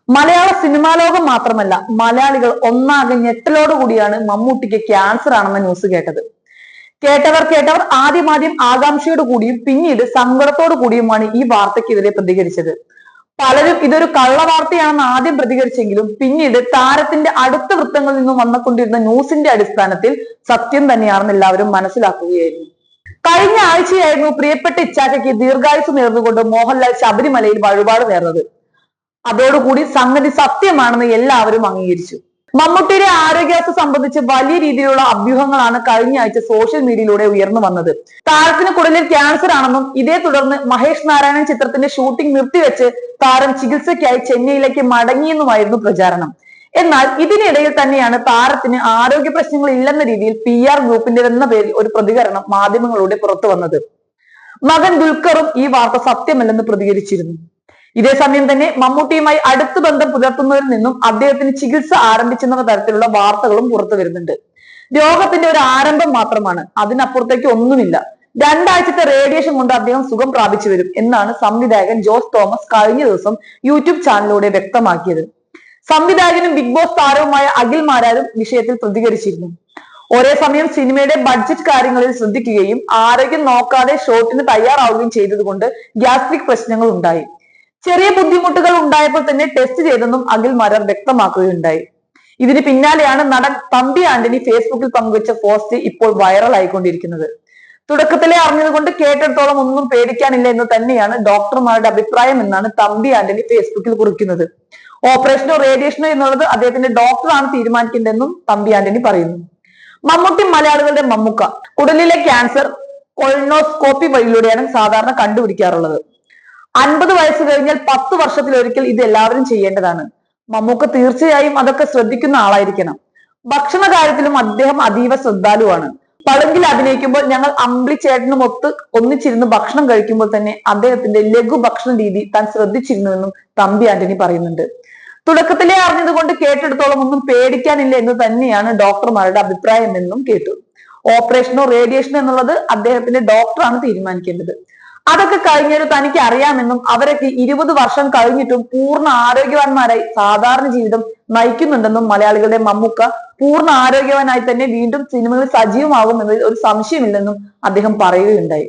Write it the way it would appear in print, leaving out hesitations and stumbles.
മലയാള cinema ലോകം മാത്രമല്ല മലയാളികൾ ഒന്നാകെ ഞെട്ടലോടുകൂടിയാണ് മമ്മൂട്ടിക്ക് ക്യാൻസർ ആണെന്ന ന്യൂസ് കേട്ടത്. കേട്ടവർ ആദ്യം ആകാംക്ഷയോട് കൂടിയും പിന്നീട് സങ്കടത്തോടു കൂടിയുമാണ് ഈ വാർത്തയ്ക്കെതിരെ പ്രതികരിച്ചത്. പലരും ഇതൊരു കള്ളവാർത്തയാണെന്ന് ആദ്യം പ്രതികരിച്ചെങ്കിലും പിന്നീട് താരത്തിന്റെ അടുത്ത വൃത്തങ്ങളിൽ നിന്നും വന്നുകൊണ്ടിരുന്ന ന്യൂസിന്റെ അടിസ്ഥാനത്തിൽ സത്യം തന്നെയാണെന്ന് എല്ലാവരും മനസ്സിലാക്കുകയായിരുന്നു. കഴിഞ്ഞ ആഴ്ചയായിരുന്നു പ്രിയപ്പെട്ട ഇച്ചാക്കയ്ക്ക് ദീർഘായുസ് നേർന്നുകൊണ്ട് മോഹൻലാൽ ശബരിമലയിൽ വഴിപാട് നേർന്നത്. അതോടുകൂടി സംഗതി സത്യമാണെന്ന് എല്ലാവരും അംഗീകരിച്ചു. മമ്മൂട്ടിയുടെ ആരോഗ്യാവസ്ഥ സംബന്ധിച്ച് വലിയ രീതിയിലുള്ള അഭ്യൂഹങ്ങളാണ് കഴിഞ്ഞ ആഴ്ച സോഷ്യൽ മീഡിയയിലൂടെ ഉയർന്നു വന്നത്. താരത്തിന് കുടലിൽ ക്യാൻസർ ആണെന്നും ഇതേ തുടർന്ന് മഹേഷ് നാരായണൻ ചിത്രത്തിന്റെ ഷൂട്ടിംഗ് നിർത്തിവെച്ച് താരം ചികിത്സയ്ക്കായി ചെന്നൈയിലേക്ക് മടങ്ങിയെന്നുമായിരുന്നു പ്രചാരണം. എന്നാൽ ഇതിനിടയിൽ തന്നെയാണ് താരത്തിന് ആരോഗ്യ പ്രശ്നങ്ങൾ ഇല്ലെന്ന രീതിയിൽ PR ഗ്രൂപ്പിന്റെ എന്ന പേരിൽ ഒരു പ്രതികരണം മാധ്യമങ്ങളിലൂടെ പുറത്തു വന്നത്. മകൻ ദുൽഖറും ഈ വാർത്ത സത്യമല്ലെന്ന് പ്രതികരിച്ചിരുന്നു. ഇതേസമയം തന്നെ മമ്മൂട്ടിയുമായി അടുത്ത ബന്ധം പുലർത്തുന്നതിൽ നിന്നും അദ്ദേഹത്തിന് ചികിത്സ ആരംഭിച്ചെന്ന തരത്തിലുള്ള വാർത്തകളും പുറത്തു വരുന്നുണ്ട്. രോഗത്തിന്റെ ഒരു ആരംഭം മാത്രമാണ്, അതിനപ്പുറത്തേക്ക് ഒന്നുമില്ല. 2 ആഴ്ചത്തെ റേഡിയേഷൻ കൊണ്ട് അദ്ദേഹം സുഖം പ്രാപിച്ചു വരും എന്നാണ് സംവിധായകൻ ജോസ് തോമസ് കഴിഞ്ഞ ദിവസം യൂട്യൂബ് ചാനലിലൂടെ വ്യക്തമാക്കിയത്. സംവിധായകനും ബിഗ് ബോസ് താരവുമായ അഖിൽ മാരാരും വിഷയത്തിൽ പ്രതികരിച്ചിരുന്നു. ഒരേ സമയം സിനിമയുടെ ബഡ്ജറ്റ് കാര്യങ്ങളിൽ ശ്രദ്ധിക്കുകയും ആരോഗ്യം നോക്കാതെ ഷോട്ടിന് തയ്യാറാവുകയും ചെയ്തതുകൊണ്ട് ഗ്യാസ്ട്രിക് പ്രശ്നങ്ങൾ ഉണ്ടായി. ചെറിയ ബുദ്ധിമുട്ടുകൾ ഉണ്ടായപ്പോൾ തന്നെ ടെസ്റ്റ് ചെയ്തെന്നും അഖിൽ മാരാർ വ്യക്തമാക്കുകയുണ്ടായി. ഇതിന് പിന്നാലെയാണ് നടൻ തമ്പി ആന്റണി ഫേസ്ബുക്കിൽ പങ്കുവച്ച പോസ്റ്റ് ഇപ്പോൾ വൈറൽ ആയിക്കൊണ്ടിരിക്കുന്നത്. തുടക്കത്തിലെ അറിഞ്ഞതുകൊണ്ട് കേട്ടിടത്തോളം ഒന്നും പേടിക്കാനില്ല എന്ന് തന്നെയാണ് ഡോക്ടർമാരുടെ അഭിപ്രായം എന്നാണ് തമ്പി ആന്റണി ഫേസ്ബുക്കിൽ കുറിക്കുന്നത്. ഓപ്പറേഷനോ റേഡിയേഷനോ എന്നുള്ളത് അദ്ദേഹത്തിന്റെ ഡോക്ടറാണ് തീരുമാനിക്കേണ്ടതെന്നും തമ്പി ആന്റണി പറയുന്നു. മമ്മൂട്ടി മലയാളികളുടെ മമ്മൂക്ക. കുടലിലെ ക്യാൻസർ കൊളനോസ്കോപ്പി വഴിയിലൂടെയാണ് സാധാരണ കണ്ടുപിടിക്കാറുള്ളത്. 50 വയസ്സ് കഴിഞ്ഞാൽ 10 വർഷത്തിലൊരിക്കൽ ഇത് എല്ലാവരും ചെയ്യേണ്ടതാണ്. മമ്മൂക്ക തീർച്ചയായും അതൊക്കെ ശ്രദ്ധിക്കുന്ന ആളായിരിക്കണം. ഭക്ഷണ കാര്യത്തിലും അദ്ദേഹം അതീവ ശ്രദ്ധാലുവാണ്. പളുങ്കിൽ അഭിനയിക്കുമ്പോൾ ഞങ്ങൾ അമ്പിളി ചേട്ടനുമൊത്ത് ഒന്നിച്ചിരുന്ന് ഭക്ഷണം കഴിക്കുമ്പോൾ തന്നെ അദ്ദേഹത്തിന്റെ ലഘു ഭക്ഷണ രീതി താൻ ശ്രദ്ധിച്ചിരുന്നുവെന്നും തമ്പി ആന്റണി പറയുന്നുണ്ട്. തുടക്കത്തിലെ അറിഞ്ഞതുകൊണ്ട് കേട്ടെടുത്തോളം ഒന്നും പേടിക്കാനില്ല എന്ന് തന്നെയാണ് ഡോക്ടർമാരുടെ അഭിപ്രായം എന്നും കേട്ടു. ഓപ്പറേഷനോ റേഡിയേഷനോ എന്നുള്ളത് അദ്ദേഹത്തിന്റെ ഡോക്ടറാണ് തീരുമാനിക്കേണ്ടത്. അതൊക്കെ കഴിഞ്ഞൊരു തനിക്ക് അറിയാമെന്നും അവരൊക്കെ 20 വർഷം കഴിഞ്ഞിട്ടും പൂർണ്ണ ആരോഗ്യവാന്മാരായി സാധാരണ ജീവിതം നയിക്കുന്നുണ്ടെന്നും മലയാളികളുടെ മമ്മൂക്ക പൂർണ്ണ ആരോഗ്യവാനായി തന്നെ വീണ്ടും സിനിമകളിൽ സജീവമാകുമെന്നതിൽ ഒരു സംശയമില്ലെന്നും അദ്ദേഹം പറയുകയുണ്ടായി.